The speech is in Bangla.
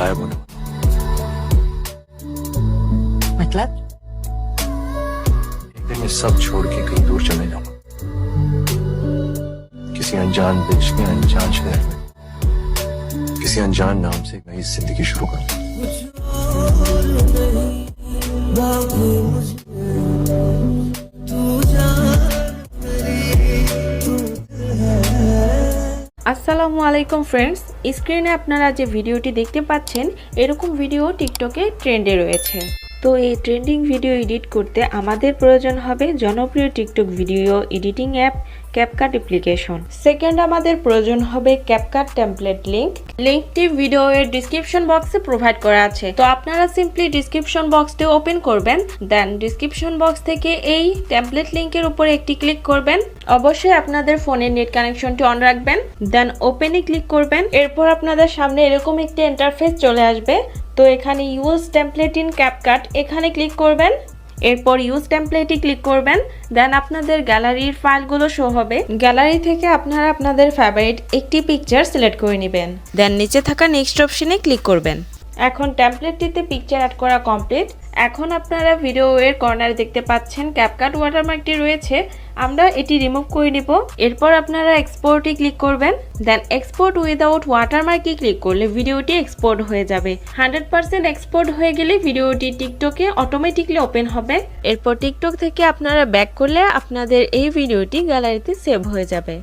गायब होने वाला। मतलब? एक दिन ये सब छोड़ के कहीं दूर चले जाऊंगा, किसी अनजान देश के अनजान शहर में, किसी अनजान नाम से एक नई जिंदगी शुरू करूंगा। আসসালামু আলাইকুম ফ্রেন্ডস, স্ক্রিনে আপনারা যে ভিডিওটি দেখতে পাচ্ছেন এরকম ভিডিও টিকটকে ট্রেন্ডে রয়েছে। তো এই ট্রেন্ডিং ভিডিও এডিট করতে আমাদের প্রয়োজন হবে জনপ্রিয় TikTok video editing app CapCut application. Second আমাদের প্রয়োজন হবে ক্যাপকাট টেমপ্লেট লিংক। লিংকটি ভিডিও এর ডিসক্রিপশন বক্সে প্রোভাইড করা আছে। তো আপনারা সিম্পলি ডিসক্রিপশন বক্সটি ওপেন করবেন, দেন ডিসক্রিপশন বক্স থেকে এই টেমপ্লেট লিংকের উপরে একটি ক্লিক করবেন। অবশ্যই আপনাদের ফোনের নেট কানেকশনটি অন রাখবেন, দেন ওপেনে ক্লিক করবেন। এরপর আপনাদের সামনে এরকম একটি ইন্টারফেস চলে আসবে। তো এখানে ইউজ টেমপ্লেট ইন ক্যাপকাট এখানে ক্লিক করবেন। এরপর ইউজ টেমপ্লেটে ক্লিক করবেন, দেন আপনাদের গ্যালারির ফাইলগুলো শো হবে। গ্যালারি থেকে আপনারা আপনাদের ফেভারিট একটি পিকচার সিলেক্ট করে নেবেন, দেন নিচে থাকা নেক্সট অপশনে ক্লিক করবেন। এখন টেমপ্লেটটিতে পিকচার অ্যাড করা কমপ্লিট। এখন আপনারা ভিডিও এর কর্নারে দেখতে পাচ্ছেন ক্যাপকাট ওয়াটারমার্কটি রয়েছে, আমরা এটি রিমুভ করে নিব। এরপর আপনারা এক্সপোর্টে ক্লিক করবেন, দেন এক্সপোর্ট উইদাউট ওয়াটারমার্কে ক্লিক করলে ভিডিওটি এক্সপোর্ট হয়ে যাবে। 100% এক্সপোর্ট হয়ে গেলে ভিডিওটি টিকটকে অটোমেটিকলি ওপেন হবে। এরপর টিকটক থেকে আপনারা ব্যাক করলে আপনাদের এই ভিডিওটি গ্যালারিতে সেভ হয়ে যাবে।